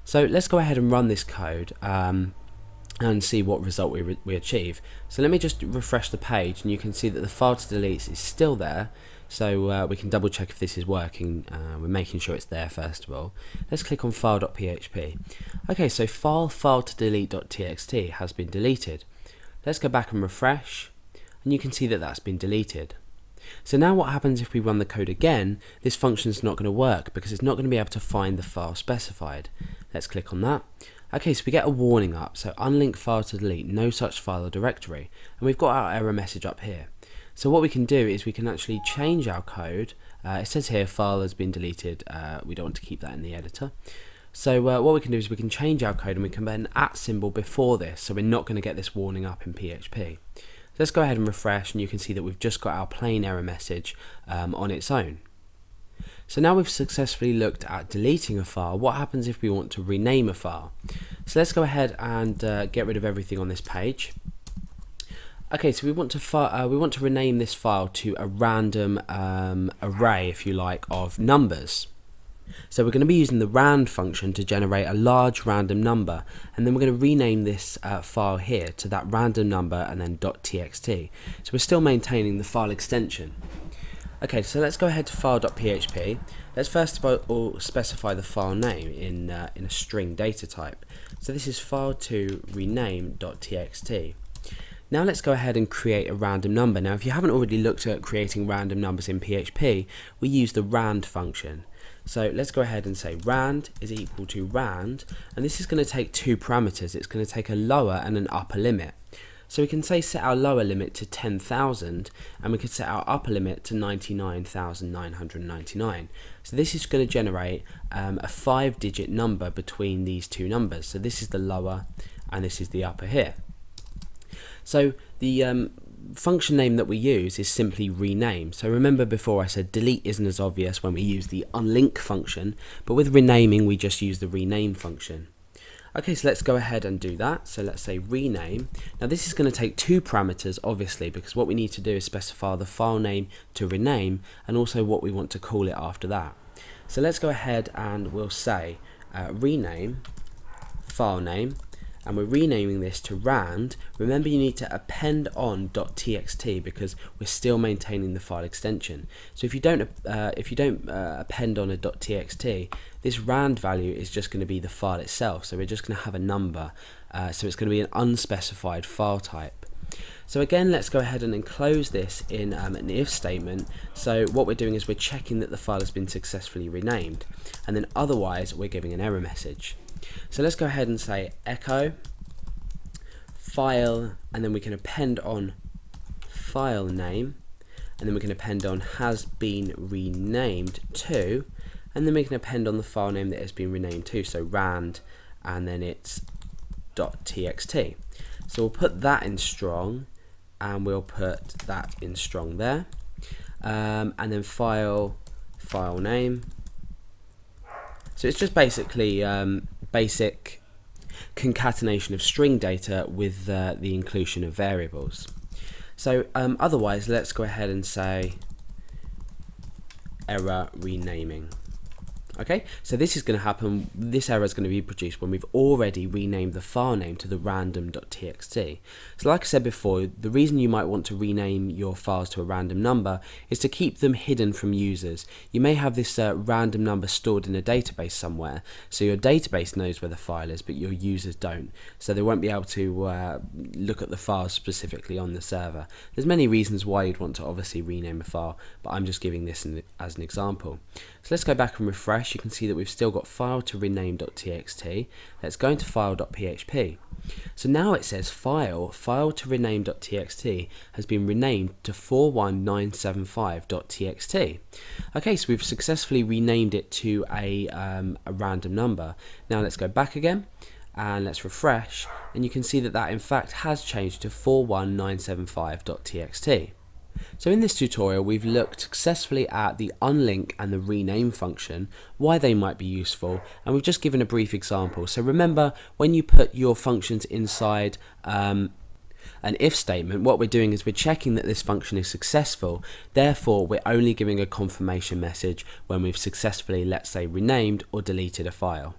So let's go ahead and run this code and see what result we achieve. So let me just refresh the page, and you can see that the file to delete is still there. So we can double check if this is working. We're making sure it's there first of all. Let's click on file.php. Okay, so file to delete.txt has been deleted. Let's go back and refresh, and you can see that that's been deleted. So now what happens if we run the code again? This function is not going to work because it's not going to be able to find the file specified. Let's click on that. Okay, so we get a warning up, so unlink file to delete, no such file or directory, and we've got our error message up here. So what we can do is we can actually change our code. It says here file has been deleted. We don't want to keep that in the editor. So what we can do is we can change our code, and we can put an @ symbol before this, so we're not going to get this warning up in PHP. So let's go ahead and refresh, and you can see that we've just got our plain error message on its own. So now we've successfully looked at deleting a file. What happens if we want to rename a file? So let's go ahead and get rid of everything on this page. Okay, so we want to rename this file to a random array, if you like, of numbers. So we're going to be using the rand function to generate a large random number, and then we're going to rename this file here to that random number and then .txt. So we're still maintaining the file extension. Okay, so let's go ahead to file.php. Let's first of all specify the file name in a string data type. So this is file2rename.txt. Now let's go ahead and create a random number. Now if you haven't already looked at creating random numbers in PHP, we use the rand function. So let's go ahead and say rand is equal to rand, and this is going to take two parameters. It's going to take a lower and an upper limit. So we can say set our lower limit to 10,000, and we could set our upper limit to 99,999. So this is going to generate a 5-digit number between these two numbers. So this is the lower and this is the upper here. So the function name that we use is simply rename. So remember before I said delete isn't as obvious when we use the unlink function, but with renaming we just use the rename function. Okay, so let's go ahead and do that. So let's say rename. Now this is going to take two parameters, obviously, because what we need to do is specify the file name to rename and also what we want to call it after that. So let's go ahead and we'll say rename file name, and we're renaming this to rand. Remember, you need to append on .txt because we're still maintaining the file extension. So if you don't append on a .txt, this rand value is just going to be the file itself. So we're just going to have a number. So it's going to be an unspecified file type. So again, let's go ahead and enclose this in an if statement. So what we're doing is we're checking that the file has been successfully renamed, and then otherwise we're giving an error message. So let's go ahead and say echo file, and then we can append on file name, and then we can append on has been renamed to, and then we can append on the file name that has been renamed to, so rand, and then it's .txt. So we'll put that in strong, and we'll put that in strong there, and then file name. So it's just basically basic concatenation of string data with the inclusion of variables. So otherwise, let's go ahead and say error renaming. Okay, so this is going to happen, this error is going to be produced when we've already renamed the file name to the random.txt. So like I said before, the reason you might want to rename your files to a random number is to keep them hidden from users. You may have this random number stored in a database somewhere, so your database knows where the file is, but your users don't. So they won't be able to look at the file specifically on the server. There's many reasons why you'd want to obviously rename a file, but I'm just giving this as an example. So let's go back and refresh. You can see that we've still got file to rename.txt. Let's go into file.php. So now it says file to rename.txt has been renamed to 41975.txt. Okay, so we've successfully renamed it to a random number. Now let's go back again and let's refresh, and you can see that that in fact has changed to 41975.txt. So in this tutorial we've looked successfully at the unlink and the rename function, why they might be useful, and we've just given a brief example. So remember, when you put your functions inside an if statement, what we're doing is we're checking that this function is successful. Therefore we're only giving a confirmation message when we've successfully, let's say, renamed or deleted a file.